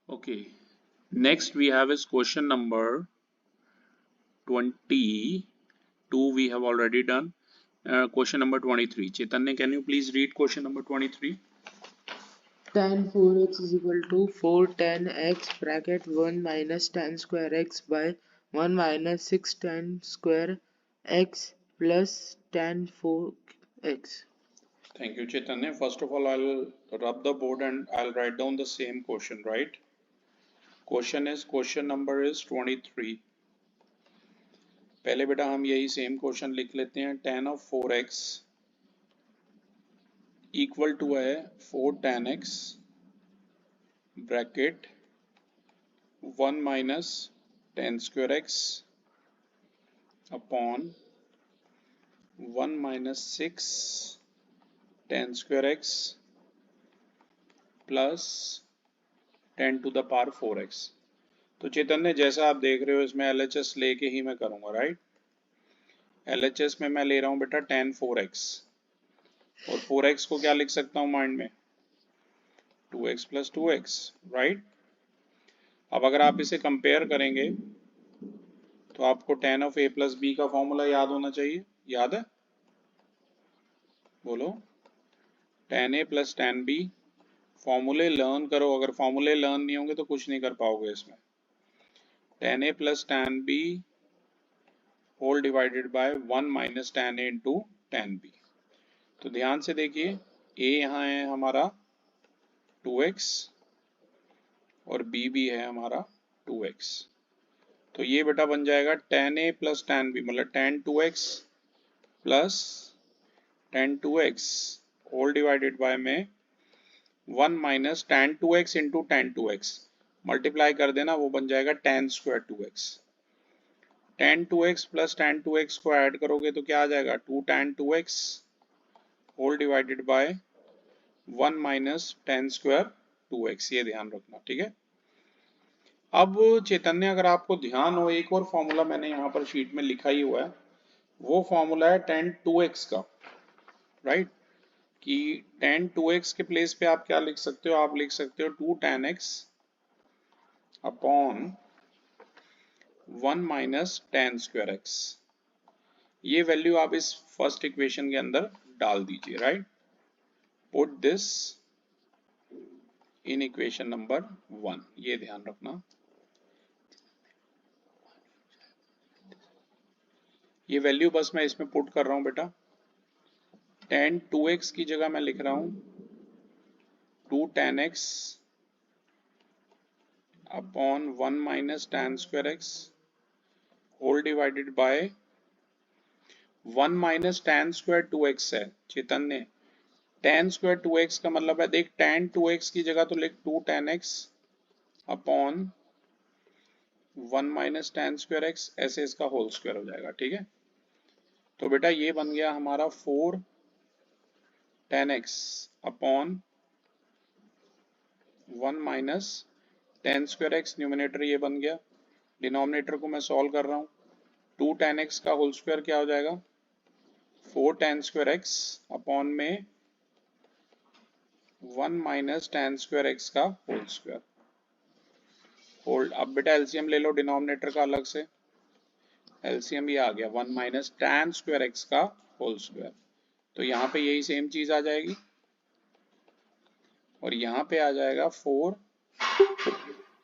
Okay, next we have is question number 22 we have already done. Question number 23. Chaitanya, can you please read question number 23? Tan 4x is equal to 4 tan x bracket 1 minus tan square x by 1 minus 6 tan square x plus tan 4x. Thank you, Chaitanya. First of all, I'll rub the board and I'll write down the same question, right? Question number is 23. पहले बेटा हम यही same question लिख लेते हैं. tan of 4x equal to है 4 tan x bracket 1 minus tan square x upon 1 minus 6 tan square x plus 10 to the power 4x. तो चैतन्य जैसा आप देख रहे हो इसमें LHS लेके ही मैं करूंगा, राइट? LHS में मैं ले रहा हूं बेटा tan 4x और 4x को क्या लिख सकता हूं माइंड में 2x प्लस 2x, राइट? अब अगर आप इसे कंपेयर करेंगे तो आपको tan of a plus b का फॉर्मूला याद होना चाहिए. याद है? बोलो. tan a plus tan b. फॉर्मूले लर्न करो. अगर फॉर्मूले लर्न नहीं होंगे तो कुछ नहीं कर पाओगे इसमें. tan a plus tan b whole divided by 1 minus tan a into tan b. तो ध्यान से देखिए a यहाँ है हमारा 2x और b भी है हमारा 2x. तो ये बेटा बन जाएगा tan a plus tan b मतलब tan 2x plus tan 2x whole divided by में 1 minus tan 2x into tan 2x multiply कर देना वो बन जाएगा tan square 2x. tan 2x plus tan 2x को ऐड करोगे तो क्या आ जाएगा 2 tan 2x whole divided by 1 minus tan square 2x. ये ध्यान रखना, ठीक है? अब चैतन्य अगर आपको ध्यान हो एक और फॉर्मूला मैंने यहाँ पर शीट में लिखा ही हुआ है. वो फॉर्मूला है tan 2x का, राइट? कि tan 2x के प्लेस पे आप क्या लिख सकते हो? आप लिख सकते हो 2 tan x upon 1 minus tan square x. ये वैल्यू आप इस फर्स्ट इक्वेशन के अंदर डाल दीजिए, right? Put this in equation number 1. ये ध्यान रखना. ये वैल्यू बस मैं इसमें पुट कर रहा हूं बेटा. tan 2x की जगह मैं लिख रहा हूं 2 tan x upon 1 minus tan square x whole divided by 1 minus tan square 2x है चैतन्य. tan स्क्वायर 2x का मतलब है देख tan 2x की जगह तो लिख 2 tan x upon 1 minus tan square x ऐसे इसका होल स्क्वायर हो जाएगा, ठीक है? तो बेटा ये बन गया हमारा 4 tan x upon 1 minus tan square x. Numerator ये बन गया. डिनोमिनेटर को मैं सॉल्व कर रहा हूँ. 2 tan x का होल स्क्वायर क्या हो जाएगा 4 tan स्क्वायर x अपॉन में 1 माइनस tan स्क्वायर x का होल स्क्वायर. होल्ड. अब बेटा एलसीएम ले लो डिनोमिनेटर का अलग से. एलसीएम ये आ गया 1 माइनस tan स्क्वायर x का होल स्क्वायर. तो यहाँ पे यही सेम चीज आ जाएगी और यहाँ पे आ जाएगा 4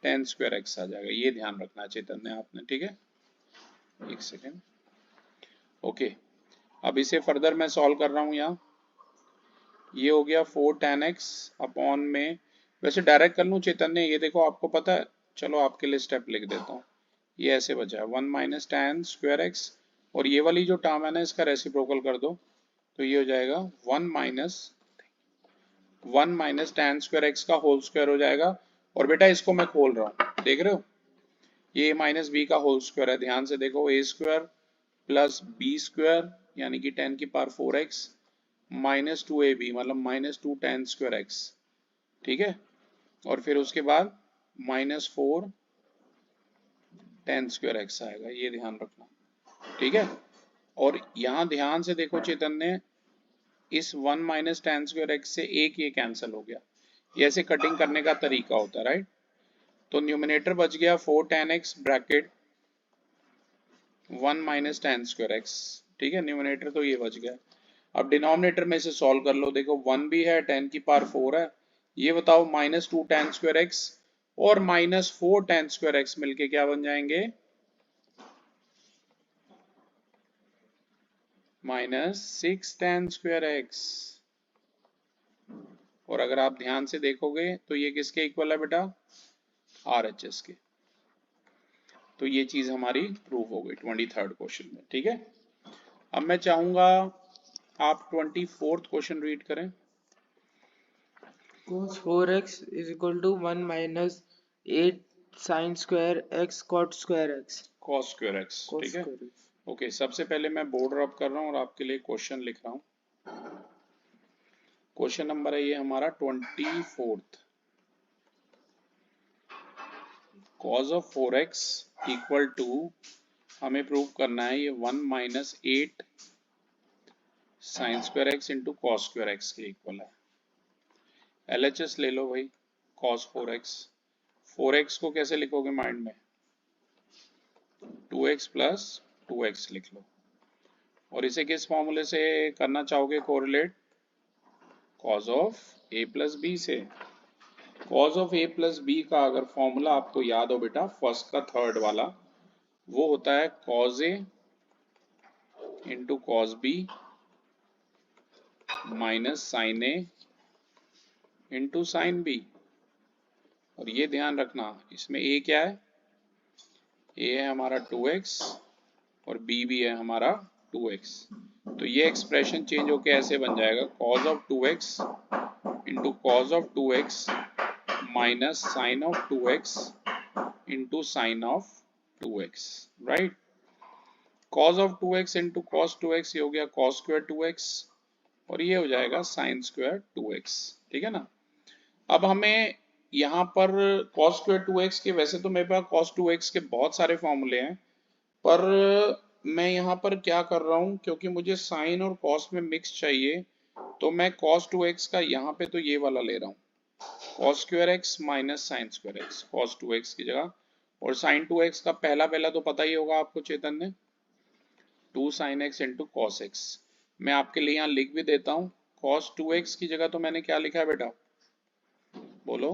tan स्क्वायर x आ जाएगा. ये ध्यान रखना चैतन्य आपने, ठीक है? एक सेकेंड. ओके, अब इसे फर्दर मैं सॉल्व कर रहा हूँ. यहाँ ये हो गया 4 tan x अपॉन में, वैसे डायरेक्ट कर लूँ चैतन्य, ये देखो आपको पता है. चलो आपके लिए स्टेप लिख देता हूँ. ये ऐसे बचा है 1 माइनस tan स्क्वायर x और ये वाली जो टर्म है ना इसका रेसिप्रोकल कर दो तो ये हो जाएगा 1 माइनस tan स्क्वायर x का होल स्क्वायर हो जाएगा. और बेटा इसको मैं खोल रहा हूँ, देख रहे हो ये माइनस बी का होल स्क्वायर है. ध्यान से देखो a square plus B square यानी कि 10 की पावर 4x माइनस 2ab मतलब माइनस 2 tan स्क्वायर x, ठीक है? और फिर उसके बाद माइनस 4 tan स्क्वायर x आएगा. ये ध्यान रखना, ठीक है? और यहाँ ध्यान से देखो चैतन्य इस 1 माइनस tan स्क्वायर x से एक ये कैंसिल हो गया. ये ऐसे कटिंग करने का तरीका होता है, राइट? तो न्यूमिनेटर बच गया 4 tan x bracket 1 minus tan square x, ठीक है, न्यूमिनेटर तो ये बच गया। अब डिनोमिनेटर में से सॉल्व कर लो, देखो 1 भी है, 10 की पावर 4 है, ये बताओ माइनस 2 tan स्क्वायर x और माइनस 4 tan स्क्वायर x मिलके क्या बन जाएंगे, माइनस 6 tan स्क्वायर x। और अगर आप ध्यान से देखोगे तो ये किसके इक्वल है बेटा, RHS के। तो ये चीज हमारी प्रूव हो गई 23rd क्वेश्चन में, ठीक है। अब मैं चाहूंगा आप 24th क्वेश्चन रीड करें। cos 4x is equal to 1 minus 8 sin square x cot square x। cos square x, cos ठीक है। square x। ओके, सबसे पहले मैं बोर्ड रब कर रहा हूँ और आपके लिए क्वेश्चन लिख रहा हूँ। क्वेश्चन नंबर है ये हमारा 24th। cos of 4x equal to, हमें प्रूव करना है ये 1 minus 8 sine square x into cos square x के इक्वल है। LHS ले लो भाई, cos 4x। 4x को कैसे लिखोगे माइंड में, 2x प्लस 2x लिख लो। और इसे किस फॉर्मूले से करना चाहोगे correlate, cos of a plus B से। cos of a plus B का अगर फॉर्मूला आपको याद हो बेटा, फर्स्ट का थर्ड वाला, वो होता है cos a into cos b minus sine a into sine b। और ये ध्यान रखना, इसमें a क्या है, a है हमारा 2x और b भी है हमारा 2x। तो ये एक्सप्रेशन चेंज होके ऐसे बन जाएगा cos of 2x into cos of 2x minus sine of 2x into sine of 2x, right. cos of 2x into cos 2x, ये हो गया cos स्क्वायर 2x और ये हो जाएगा साइन स्क्वायर 2x, ठीक है ना। अब हमें यहाँ पर cos स्क्वायर 2x के, वैसे तो मेरे पास cos 2x के बहुत सारे फॉर्मूले हैं, पर मैं यहाँ पर क्या कर रहा हूँ, क्योंकि मुझे साइन और cos में मिक्स चाहिए, तो मैं cos 2x का यहाँ पे तो ये वाला ले रहा हूँ, cos square x minus sign square x, cos 2x की जगह। और sin 2x का पहला पहला तो पता ही होगा आपको चेतन ने, 2 sin x into cos x। मैं आपके लिए यहाँ लिख भी देता हूँ, cos 2x की जगह तो मैंने क्या लिखा है बेटा, बोलो।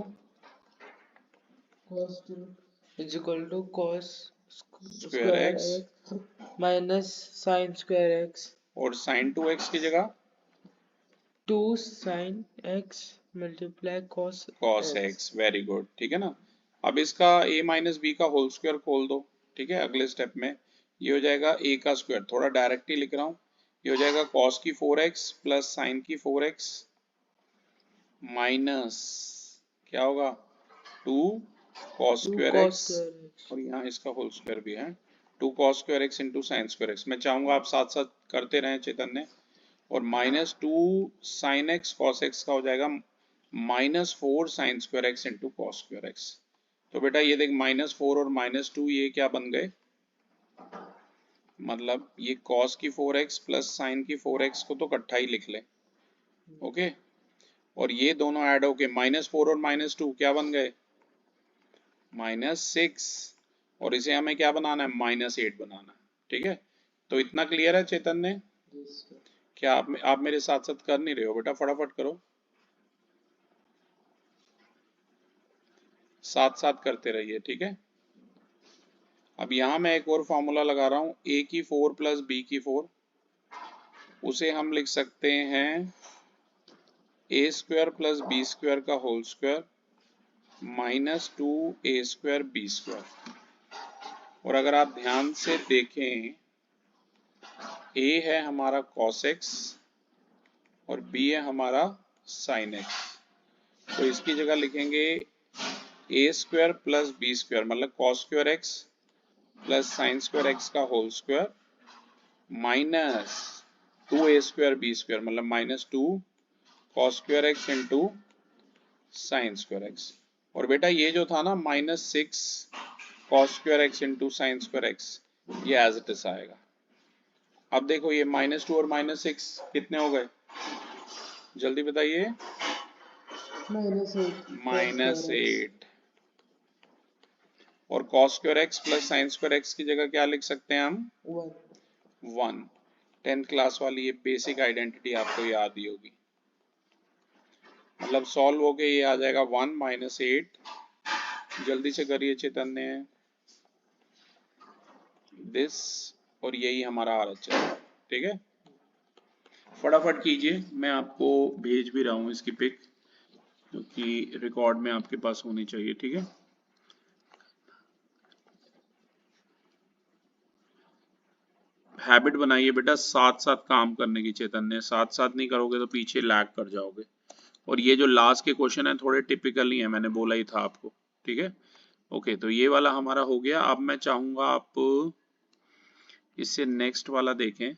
cos 2 is equal to cos square x x minus sin square x। और sin 2x की जगह 2 sin x multiply cos x, very good, ठीक है ना। अब इसका a माइनस बी का होल स्क्वायर खोल दो, ठीक है, अगले स्टेप में ये हो जाएगा a का स्क्वायर, थोड़ा डायरेक्ट ही लिख रहा हूँ, ये हो जाएगा cos की 4x प्लस sin की 4x माइनस क्या होगा 2 cos स्क्वायर x और यहाँ इसका होल स्क्वायर भी है, 2 cos square x into sine square x। मैं चाहूंगा आप साथ साथ करते रहें चेतन ने। और minus 2 sine x cos x का हो जाएगा minus 4 sine square x into cos square x. तो बेटा ये देख माइनस 4 और माइनस 2 ये क्या बन गए, मतलब ये cos की 4x प्लस साइन की 4x को तो इकट्ठा ही लिख ले, ओके। और ये दोनों ऐड होके माइनस 4 और माइनस 2 क्या बन गए, माइनस 6। और इसे हमें क्या बनाना है, माइनस 8 बनाना है, ठीक है। तो इतना क्लियर है चेतन ने, क्या आप मेरे साथ साथ कर नहीं रहे हो बेटा, फटाफट करो, साथ साथ करते रहिए, ठीक है। अब यहां मैं एक और फॉर्मूला लगा रहा हूं, a की 4 प्लस b की 4, उसे हम लिख सकते हैं a square plus B square का whole square minus 2a square B square. और अगर आप ध्यान से देखें, a है हमारा cos x और b है हमारा sin x, तो इसकी जगह लिखेंगे a square plus B square, मतलब cos square x plus sine square x का whole square minus 2a square B square, मतलब minus 2 cos square x into sine square x. और बेटा ये जो था ना minus 6 cos square x into sine square x, ये एज इट इज आएगा। अब देखो ये माइनस 2 और माइनस 6 कितने हो गए, जल्दी बताइए, माइनस 8। और cos square x plus sin square x की जगह क्या लिख सकते हैं हम? 1। 10th क्लास वाली ये बेसिक आइडेंटिटी आपको याद ही होगी। मतलब सॉल्व हो के ये आ जाएगा 1 माइनस 8। जल्दी से करिए चैतन्य, दिस, और यही हमारा RHS है। ठीक है, फटाफट कीजिए, मैं आपको भेज भी रहा हूँ इसकी पिक, क्योंकि रिकॉर्ड में आपके पास होनी चाहिए। ठीक है, हैबिट बनाइए बेटा साथ साथ काम करने की। चैतन्य, साथ साथ नहीं करोगे तो पीछे लैग कर जाओगे। और ये जो लास्ट के क्वेश्चन है थोड़े टिपिकल ही है, मैंने बोला ही था आपको। ठीक है, ओके, तो ये वाला हमारा हो गया। अब मैं चाहूंगा आप इससे नेक्स्ट वाला देखें,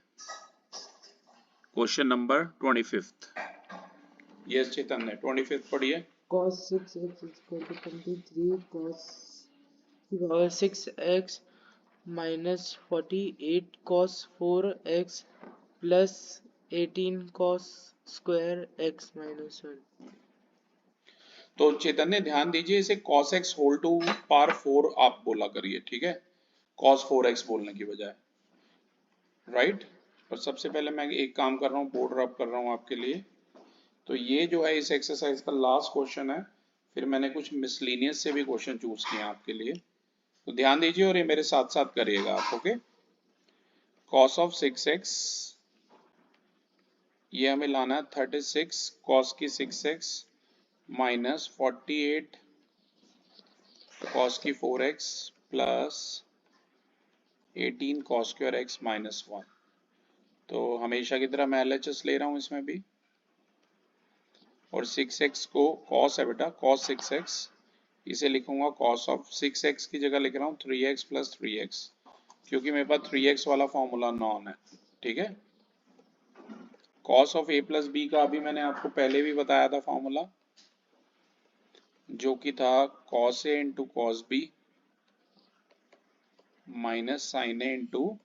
क्वेश्चन नंबर 25। यस चैतन्य, 25 पढ़िए। cos 6x is equal to 23 cos की power 6x minus 48 cos 4x plus 18 cos square x minus 1। तो चैतन्य ध्यान दीजिए, इसे cos x whole to power 4 आप बोला करिए। ठीक है, cos 4x बोलने की बजाय, राइट। और सबसे पहले मैं एक काम कर रहा हूँ, बोर्ड रब कर रहा हूँ आपके लिए। तो ये जो है इस एक्सरसाइज का लास्ट क्वेश्चन है, फिर मैंने कुछ मिसलीनियस से भी क्वेश्चन चूज किए हैं आपके लिए, तो ध्यान दीजिए और ये मेरे साथ साथ करिएगा आप। ओके, cos ऑफ 6x, ये हमें लाना है 36 cos की 6x माइनस 48 cos की 4x plus 18 cos square x minus 1। तो हमेशा की तरह मैं LHS ले रहा हूँ इसमें भी, और 6x को cos है बेटा, cos 6x, इसे लिखूंगा cos ऑफ 6x की जगह लिख रहा हूँ 3x प्लस 3x, क्योंकि मेरे पास 3x वाला फॉर्मूला नॉन है। ठीक है, cos of a plus b का अभी मैंने आपको पहले भी बताया था फॉर्मूला, जो कि था cos a into cos b minus sin a into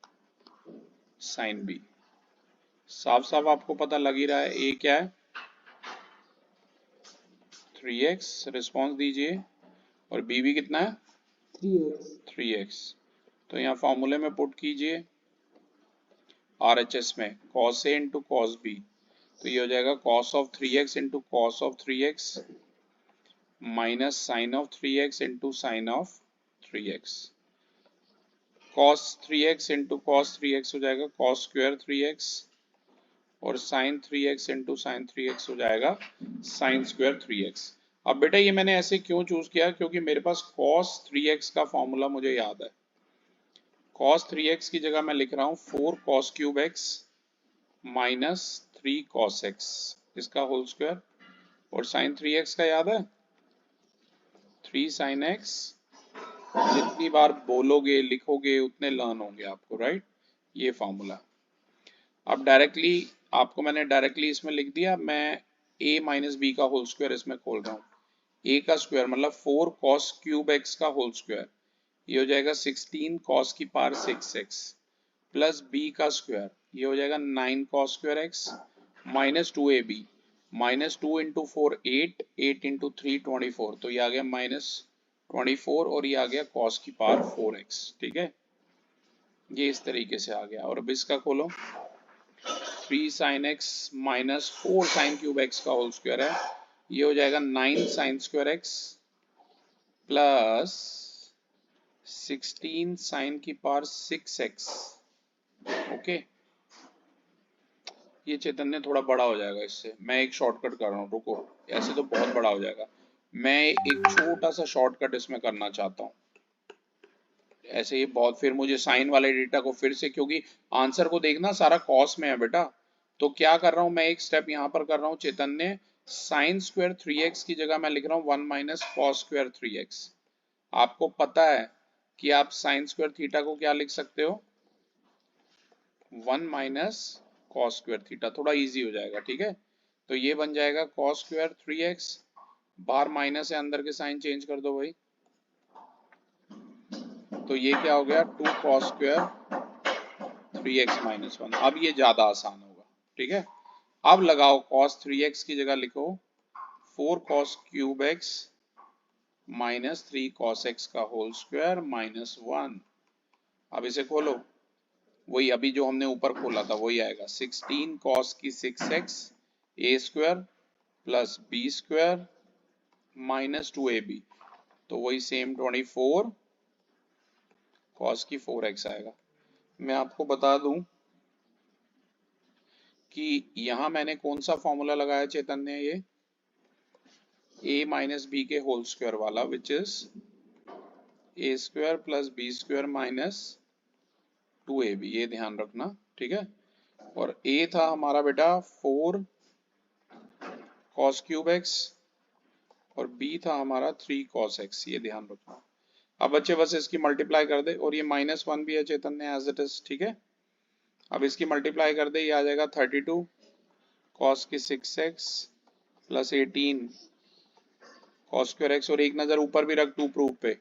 sin b। साफ साफ आपको पता लग ही रहा है a क्या है, 3x, रिस्पॉन्स दीजिए, और b भी कितना है, 3x। तो यहाँ फॉर्मूले में पुट कीजिए RHS में cos a into cos b, तो ये हो जाएगा cos of 3x into cos of 3x minus sine of 3x into sine of 3x। cos 3x into cos 3x हो जाएगा cos स्क्वायर 3x, और sin 3x into sine 3x हो जाएगा sin square 3x। अब बेटा ये मैंने ऐसे क्यों चूज किया, क्योंकि मेरे पास cos 3x का फॉर्मूला मुझे याद है। cos 3x की जगह मैं लिख रहा हूँ 4 cos cube x minus 3 cos x, इसका होल स्क्वायर, और साइन 3x का याद है 3 sin x। जितनी बार बोलोगे लिखोगे उतने लर्न होंगे आपको, राइट। ये फॉर्मूला अब डायरेक्टली आपको मैंने डायरेक्टली इसमें लिख दिया। मैं a माइनस बी का होल स्क्वायर इसमें खोल रहा हूँ। a का स्क्वायर मतलब 4 cos क्यूब x का होल स्क्वायर, ये हो जाएगा 16 cos की पावर 6x प्लस b का स्क्वायर, ये हो जाएगा 9 cos square x minus 2ab, minus 2 into 4 8, 8 into 3 24, तो ये आ गया माइनस 24, और ये आ गया cos की पावर 4x। ठीक है, ये इस तरीके से आ गया। और अब इसका खोलो, 3 sin x minus 4 sin cube x का होल स्क्वायर है, ये हो जाएगा 9 sin square x plus 16 sin की पावर 6x। ओके, ये चैतन्य थोड़ा बड़ा हो जाएगा इससे, मैं एक शॉर्टकट कर रहा हूँ, रुको, ऐसे तो बहुत बड़ा हो जाएगा, मैं एक छोटा सा शॉर्टकट इसमें करना चाहता हूँ। ऐसे ये बहुत, फिर मुझे साइन वाले डेटा को फिर से, क्योंकि आंसर को देखना सारा कॉस में है बेटा, तो क्या कर रहा हूँ मैं, एक स्टेप यहाँ पर कर रहा हूँ चैतन्य, साइन स्क्वायर 3x की जगह मैं लिख रहा हूँ 1 माइनस कॉस स्क्वायर 3x। आपको पता है कि आप साइन स्क्वायर थीटा को क्या लिख सकते हो, 1 माइनस कॉस स्क्वायर थीटा, थोड़ा इजी हो जाएगा। ठीक है, तो ये बन जाएगा कॉस स्क्वायर 3x, बाहर माइनस है, अंदर के साइन चेंज कर दो भाई, तो ये क्या हो गया 2 cos स्क्वायर 3x माइनस 1। अब ये ज्यादा आसान होगा। ठीक है, अब लगाओ cos 3x की जगह लिखो 4 cos cube x minus 3 cos x का होल स्क्वायर माइनस 1। अब इसे खोलो, वही अभी जो हमने ऊपर खोला था वही आएगा, 16 cos की 6x a square plus b square minus 2ab, तो वही सेम 24 cos की 4x आएगा। मैं आपको बता दूं कि यहां मैंने कौन सा फॉर्मूला लगाया चेतन ने, ये a माइनस बी के होल स्क्वायर वाला, which is a square plus B square minus 2ab, ये ध्यान रखना, ठीक है। और a था हमारा बेटा 4 cos क्यूब x और b था हमारा 3 cos x, ये ध्यान रखना। अब बच्चे बस इसकी मल्टीप्लाई कर दे, और ये -1 भी है चेतन ने एज इट इज, ठीक है। अब इसकी मल्टीप्लाई कर दे, ये आ जाएगा 32 cos की 6x plus 18 cos square x, और एक नजर ऊपर भी रख टू प्रूफ पे,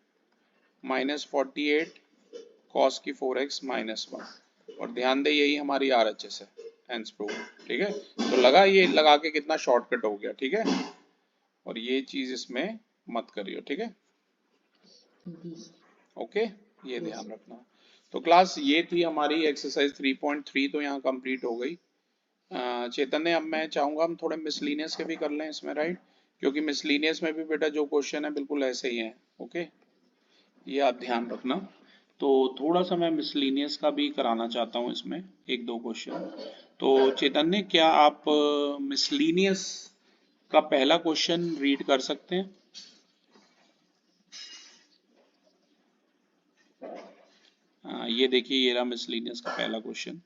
-48 cos की 4x माइनस 1। और ध्यान दे यही हमारी RHS है, हेंस प्रूफ, ठीक है। तो लगा, ये लगा के कितना शॉर्टकट हो गया, ठीक है। और ये चीज इसमें मत करियो, ठीक है, ओके, ये ध्यान रखना। तो क्लास ये थी हमारी एक्सरसाइज 3.3, तो यहाँ कंप्लीट हो गई। चेतन ने, अब मैं चाहूंगा हम थोड़े मिसलीनियस के भी कर लें इसमें, राइट, क्योंकि मिसलीनियस में भी बेटा जो क्वेश्चन है बिल्कुल ऐसे ही है, ओके, ये आप ध्यान रखना। तो थोड़ा सा मैं मिसलीनियस का भी कराना चाहता हूँ इसमें, एक दो क्वेश्चन। तो चेतन ने, क्या आप मिसलीनियस का पहला क्वेश्चन रीड कर सकते हैं? ये देखिए, ये रहा मिसलीनियस का पहला question.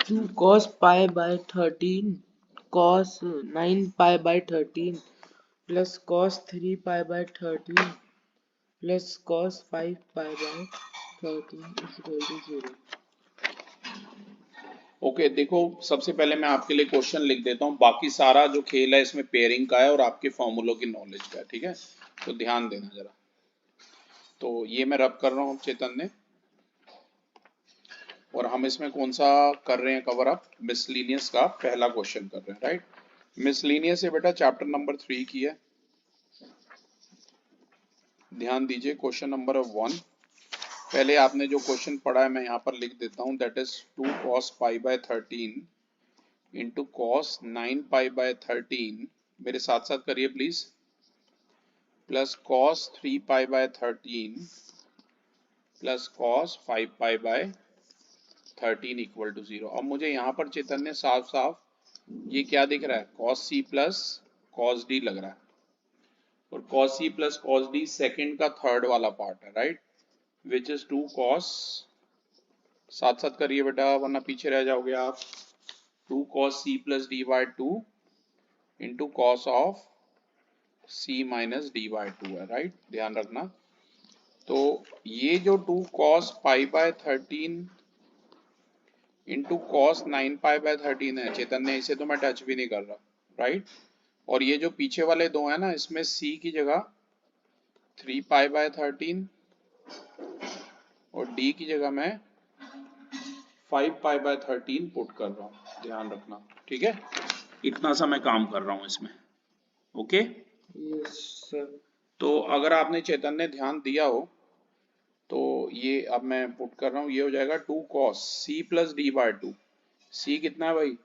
2 cos pi by 13 cos 9 pi by 13 plus cos 3 pi by 13 plus cos 5 pi by 13 is equal to 0। Okay, देखो सबसे पहले मैं आपके लिए क्वेश्चन लिख देता हूँ, बाकी सारा जो खेल है इसमें पेयरिंग का है और आपके फॉर्मूलों की नॉलेज का है, ठीक है, तो ध्यान देना जरा। तो ये मैं रब कर रहा हूँ चेतन ने, और हम इसमें कौन सा कर रहे हैं कवर अप, मिसलीनियस का पहला क्वेश्चन कर रहे हैं, राइट। मिसलीनियस है बेटा चैप्टर नंबर 3 की है, ध्यान दीजिए, क्वेश्चन नंबर 1। पहले आपने जो क्वेश्चन पढ़ा है मैं यहाँ पर लिख देता हूँ, that is 2 cos pi by 13 into cos 9 pi by 13, मेरे साथ साथ करिए please, plus cos 3 pi by 13 plus cos 5 pi by 13 equal to 0। अब मुझे यहाँ पर चेतन ने साफ साफ ये क्या दिख रहा है, cos c plus cos d लग रहा है, और cos c plus cos d second का थर्ड वाला पार्ट है, राइट, विच इज 2 cos, साथ साथ करिए बेटा वरना पीछे रह जाओगे आप, 2 cos c plus d by 2 into cos of c minus d by 2 है, राइट, ध्यान रखना। तो ये जो 2 cos pi by 13 into cos 9 pi by 13 है चेतन ने, इसे तो मैं टच भी नहीं कर रहा, राइट। और ये जो पीछे वाले दो है ना, इसमें c की जगह 3 पाई बाय 13 और d की जगह मैं 5 पाई बाय 13 पुट कर रहा हूँ, ध्यान रखना, ठीक है। इतना सा मैं काम कर रहा हूँ इसमें, ओके। Yes sir. तो अगर आपने चेतन ने ध्यान दिया हो तो ये अब मैं पुट कर रहा हूँ, ये हो जाएगा 2 cos c plus D by 2, c कितना है भाई,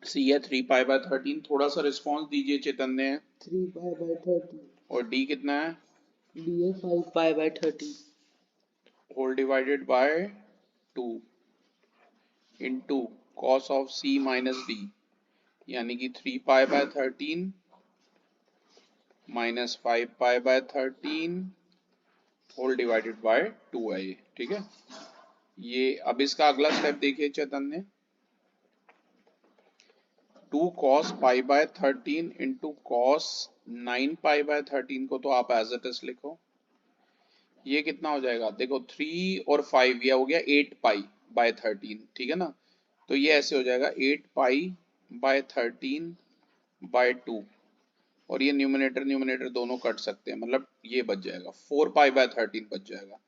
c है 3 पाई बाय 13, थोड़ा सा रिस्पॉन्स दीजिए चेतन ने, 3 pi by 13 और d कितना है, d है 5 pi by 13 whole divided by 2 into cos of c minus d, यानी कि 3 pi by 13 minus 5 pi by 13 whole divided by 2 है ये, ठीक है। ये अब इसका अगला स्टेप देखिए चेतन ने, 2 cos pi by 13 into cos 9 pi by 13 को तो आप एज इट इज लिखो, ये कितना हो जाएगा, देखो 3 और 5, ये हो गया 8 पाई बाय 13, ठीक है ना। तो ये ऐसे हो जाएगा 8 पाई बाय 13 बाय 2, और ये न्यूमरेटर न्यूमरेटर दोनों कट सकते हैं, मतलब ये बच जाएगा 4 पाई बाय 13 बच जाएगा।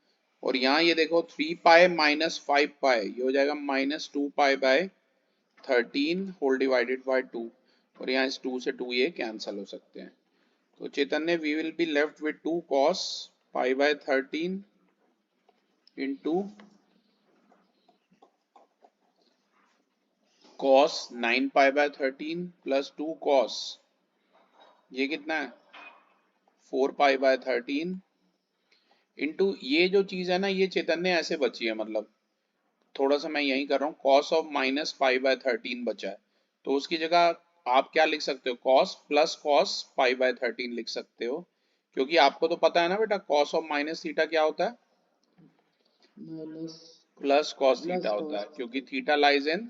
और यहाँ ये देखो 3 पाई माइनस 5 पाई, ये हो जाएगा -2 pi by 13 whole divided by 2। और यहाँ इस 2 से 2 ये कैंसिल हो सकते हैं। तो Chaitanya we will be left with 2 cos pi by 13 into cos 9 pi by 13 plus 2 cos, ये कितना है 4 पाई बाय 13 इंटू ये जो चीज है ना ये चैतन्य ऐसे बची है, मतलब थोड़ा सा मैं यही कर रहा हूँ, cos ऑफ माइनस 5 बाय 13 बचा है, तो उसकी जगह आप क्या लिख सकते हो cos प्लस cos 5 बाय 13 लिख सकते हो, क्योंकि आपको तो पता है ना बेटा cos ऑफ माइनस थीटा क्या होता है, minus plus cos plus theta होता है, कॉस क्योंकि theta lies in,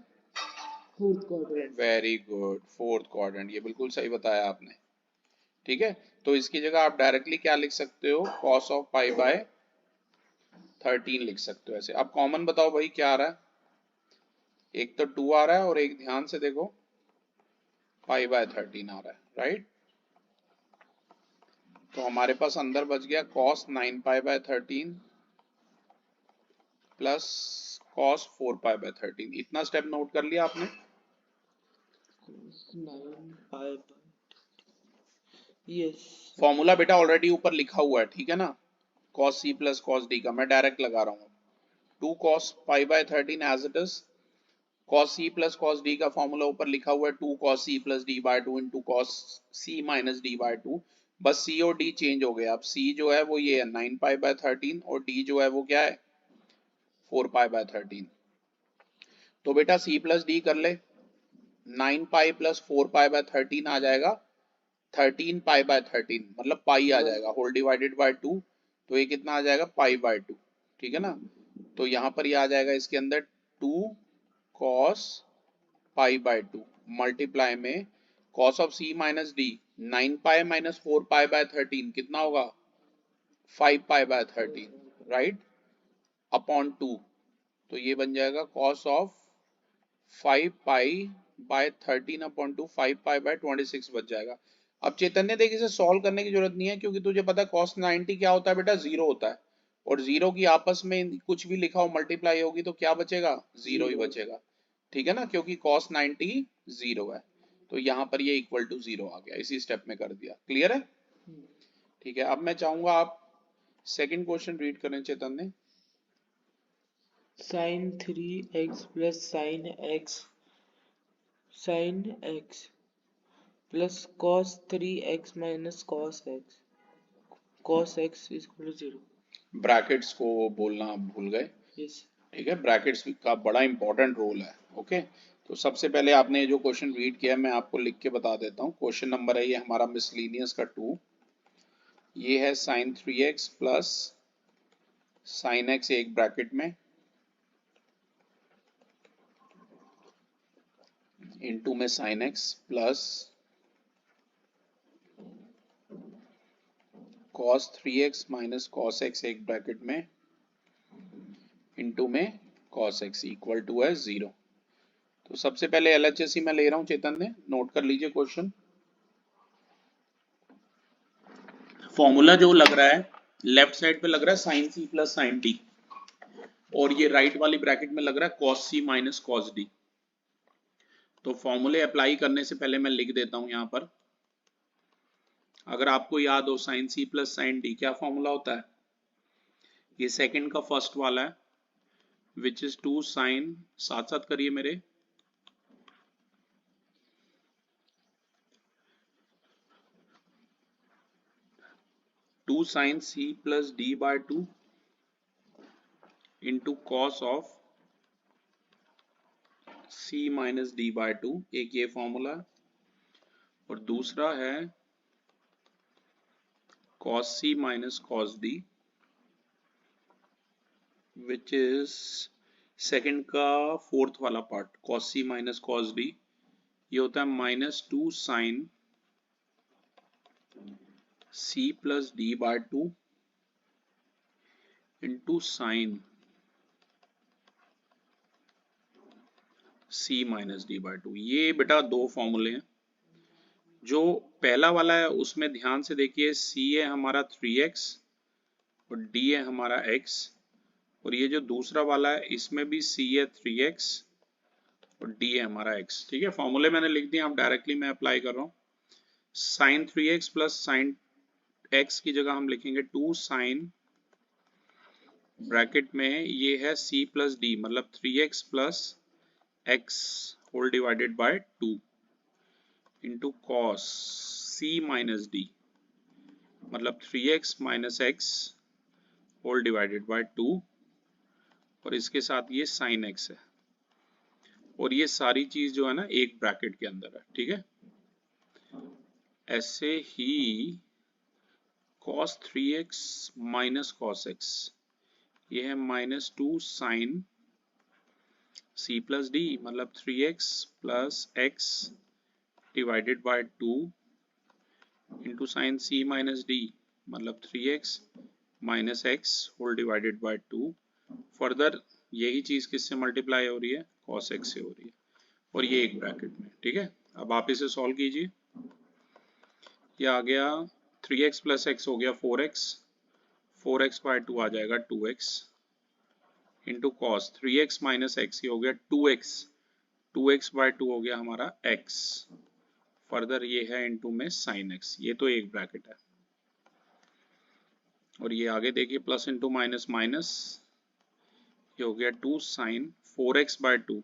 fourth quadrant. Very good, fourth quadrant, ये बिल्कुल सही बताया आपने। ठीक है, तो इसकी जगह आप डायरेक्टली क्या लिख सकते हो, cos ऑफ पाई बाय 13 लिख सकते हो ऐसे। अब कॉमन बताओ भाई क्या आ रहा है, एक तो 2 आ रहा है और एक ध्यान से देखो पाई बाय 13 आ रहा है, राइट। तो हमारे पास अंदर बच गया cos 9 pi by 13 plus cos 4 pi by 13। इतना स्टेप नोट कर लिया आपने। cos 9 pi bye, yes. Formula बेटा ऑलरेडी ऊपर लिखा हुआ है, ठीक है ना, cos c plus cos d का, मैं डायरेक्ट लगा रहा हूँ। 2 cos pi by 13 as it is, cos c plus cos d का फॉर्मूला ऊपर लिखा हुआ है 2 cos c plus d by 2 into cos c minus d by 2, बस c और d चेंज हो गया। अब c जो है वो ये है 9 पाई बाय 13 और d जो है वो क्या है 4 पाई बाय 13। तो बेटा c प्लस d कर ले, 9 पाई प्लस 4 पाई बाय 13 आ जाएगा 13 पाई बाय 13, मतलब पाई आ जाएगा होल डिवाइडेड बाय 2, तो ये कितना आ जाएगा पाई बाय 2, ठीक है ना। तो यहाँ पर ये आ जाएगा इसके अंदर 2 cos पाई बाय 2 मल्टीप्लाई में cos of c minus D, 9 pi minus 4 pi by 13 कितना होगा 5 पाई बाय 13, राइट, अपॉन 2, तो ये बन जाएगा cos of 5 pi by 13 upon 2, 5 pi bye 26 बच जाएगा। अब चैतन्य देख इसे सॉल्व करने की जरूरत नहीं है, क्योंकि तुझे पता है cos 90 क्या होता है बेटा, जीरो होता है, और जीरो की आपस में कुछ भी लिखा हो मल्टीप्लाई होगी तो क्या बचेगा, जीरो ही बचेगा, ठीक है ना, क्योंकि cos 90 जीरो है। तो यहाँ पर ये इक्वल टू जीरो आ गया, इसी स्टेप में कर दिया, क्लियर है। ठीक है, अब मैं चाहूंगा आप सेकंड क्वेश्चन रीड करें Chaitanya. sin 3x plus sin x plus cos 3x minus cos x is equal to 0। Brackets को बोलना भूल गए, यस। ठीक है, ब्रैकेट्स का बड़ा इंपॉर्टेंट रोल है, ओके। तो सबसे पहले आपने जो क्वेश्चन रीड किया मैं आपको लिख के बता देता हूँ। क्वेश्चन नंबर है ये हमारा मिसलीनियस का 2, ये है sin 3x plus sin x एक ब्रैकेट में इनटू में sin x plus cos 3x minus cos x एक ब्रैकेट में इनटू में cos x इक्वल टू है 0। तो सबसे पहले LHS मैं ले रहा हूं चैतन्य, नोट कर लीजिए क्वेश्चन। फॉर्मूला जो लग रहा है लेफ्ट साइड पे लग रहा है sin c plus sin d, और ये राइट वाली ब्रैकेट में लग रहा है cos c minus cos d। तो फॉर्मूले अप्लाई करने से पहले मैं लिख देता हूं यहां पर, अगर आपको याद हो sin c plus sin d क्या फॉर्मूला होता है, ये सेकंड का फर्स्ट वाला है, विच इज 2 sin, साथ साथ करिए मेरे, 2 sin c plus d by 2 into cos of c minus d by 2, एक ये फॉर्मूला, और दूसरा है cos c minus cos d which is second का फोर्थ वाला part, cos c minus cos d, ये होता है minus 2 sin c plus d by 2 into sine c minus D by 2। ये बेटा दो फॉर्मूले हैं। जो पहला वाला है उसमें ध्यान से देखिए, c है हमारा 3x और d है हमारा x, और ये जो दूसरा वाला है इसमें भी c है 3x और d है हमारा x। ठीक है, फॉर्मूले मैंने लिख दिए, आप डायरेक्टली मैं अप्लाई कर रहा हूँ। Sign 3x plus sign x की जगह हम लिखेंगे 2 साइन, ब्रैकेट में ये है c प्लस डी, मतलब 3x plus x whole divided by 2 into cos c minus D, मतलब 3x minus x whole divided by 2, और इसके साथ ये साइन x है, और ये सारी चीज जो है ना एक ब्रैकेट के अंदर है। ठीक है, ऐसे ही cos 3x minus cos x, ये है minus 2 sine c plus D, मतलब 3x plus x divided by 2 into sine c minus D, मतलब 3x minus x whole divided by 2। Further यही चीज किससे मल्टीप्लाई हो रही है, cos x से हो रही है, और ये एक ब्रैकेट में। ठीक है, अब आप इसे सॉल्व कीजिए, ये आ गया 3x प्लस x हो गया 4x, 4x बाय 2 आ जाएगा 2x into cos 3x minus x, ये हो गया 2x, 2x बाय 2 हो गया हमारा x, फर्दर ये है इंटू में साइन x, ये तो एक ब्रैकेट है। और ये आगे देखिए प्लस इंटू माइनस माइनस, ये हो गया 2 साइन 4x बाय 2,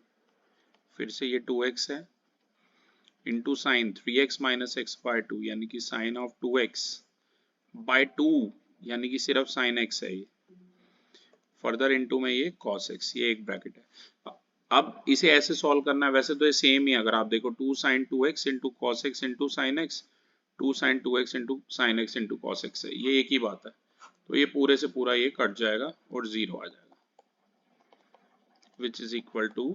फिर से ये 2x है, into sine 3x minus x by 2, यानी कि साइन ऑफ 2x बाय 2, यानी कि सिर्फ साइन x है ये, फर्दर इनटू में ये cos x, ये एक ब्रैकेट है। अब इसे ऐसे सॉल्व करना है, वैसे तो ये सेम ही, अगर आप देखो 2 sin 2x into cos x into sin x, 2 sin 2x into sin x into cos x है, ये एक ही बात है, तो ये पूरे से पूरा ये कट जाएगा और 0 आ जाएगा, which is equal to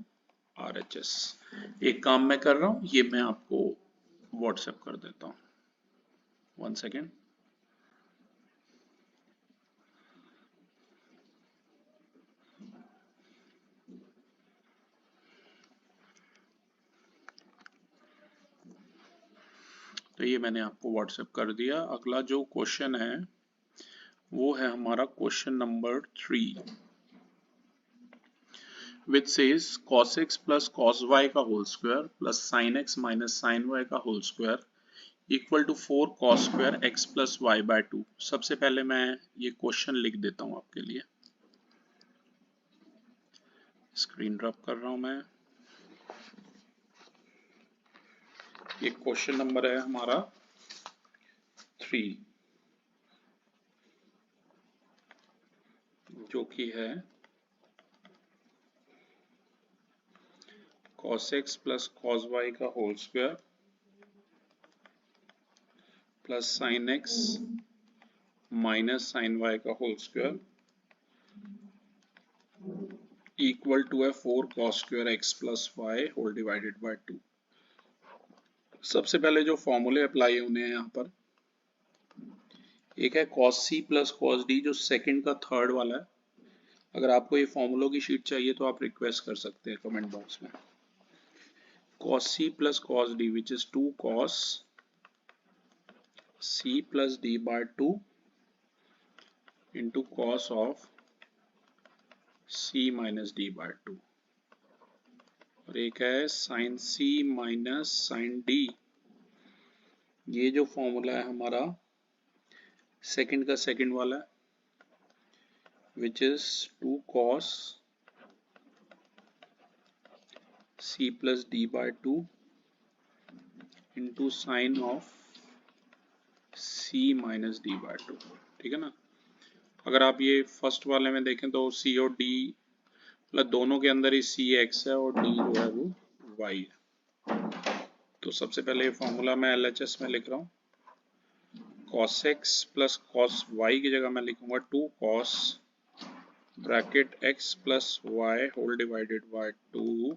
RHS। एक काम मैं कर रहा हूँ, ये मैं आपको व्हाट्सएप कर देता हूँ, 1 सेकेंड। तो ये मैंने आपको व्हाट्सएप कर दिया। अगला जो क्वेश्चन है वो है हमारा question number 3, which says cos x plus cos y का whole square plus sin x minus sin y का whole square equal to 4 cos square x plus y by 2। सबसे पहले मैं ये क्वेश्चन लिख देता हूँ आपके लिए, स्क्रीन ड्रॉप कर रहा हूँ मैं। ये क्वेश्चन नंबर है हमारा 3, जो कि है cos x plus cos y का whole square plus sin x minus sin y का होल स्क्वायर इक्वल टू है 4 cos square x plus y whole divided by 2। सबसे पहले जो फॉर्मूले अप्लाई होने हैं यहाँ पर, एक है cos c plus cos d, जो सेकंड का थर्ड वाला है। अगर आपको ये फॉर्मूलों की शीट चाहिए तो आप रिक्वेस्ट कर सकते हैं कमेंट बॉक्स में। cos c plus cos d which is 2 cos c plus d by 2 into cos of c minus d by 2, और एक है sin c minus sin d। ये जो फॉर्मूला है हमारा सेकंड का सेकंड वाला है, which is 2 cos c plus d by 2 into sin of c minus d by 2। ठीक है ना, अगर आप ये फर्स्ट वाले में देखें तो c और d मतलब दोनों के अंदर ही c x है और d जो है वो y है। तो सबसे पहले ये फॉर्मूला मैं LHS में लिख रहा हूँ, cos x plus cos y की जगह मैं लिखूंगा 2 cos bracket x plus y whole divided by 2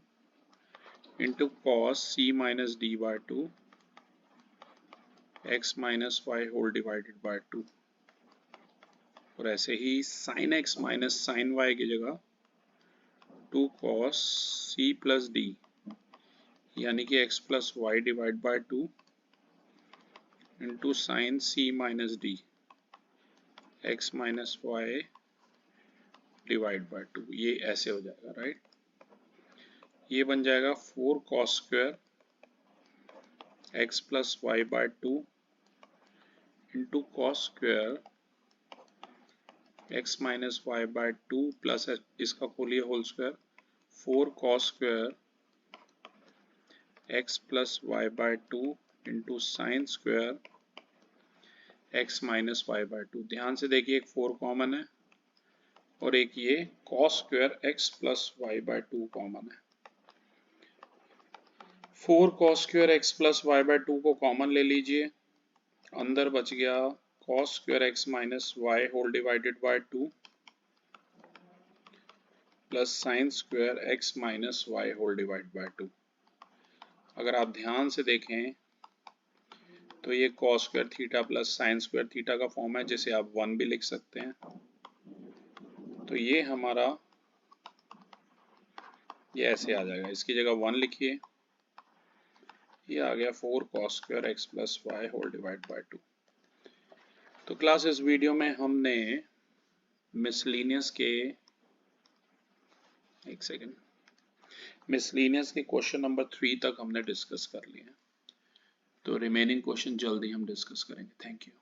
into cos c minus d by 2 x minus y whole divided by 2, और ऐसे ही sin x minus sin y की जगह 2 cos c प्लस d, यानी कि x plus y divide by 2 into sine c minus d x minus y divide by 2, ये ऐसे हो जाएगा, राइट। ये बन जाएगा 4 cos square x plus y by 2 into cos square x minus y by 2 plus इसका खोलिए whole square 4 cos square x plus y by 2 into sine square x minus y by 2। ध्यान से देखिए एक 4 कॉमन है और एक ये cos square x plus y by 2 common है। 4 cos square x plus y by 2 को कॉमन ले लीजिए, अंदर बच गया cos square x minus y whole divided by 2 plus sine square x minus y whole divide by 2। अगर आप ध्यान से देखें तो ये cos square theta plus sine square theta का फॉर्म है, जिसे आप 1 भी लिख सकते हैं। तो ये हमारा ये ऐसे आ जाएगा, इसकी जगह 1 लिखिए, ये आ गया 4 cos square x plus y whole divide by 2। तो क्लास इस वीडियो में हमने मिसलिनियस के मिसलिनियस के क्वेश्चन नंबर 3 तक हमने डिस्कस कर लिए हैं। तो रिमेनिंग क्वेश्चन जल्दी हम डिस्कस करेंगे। Thank you.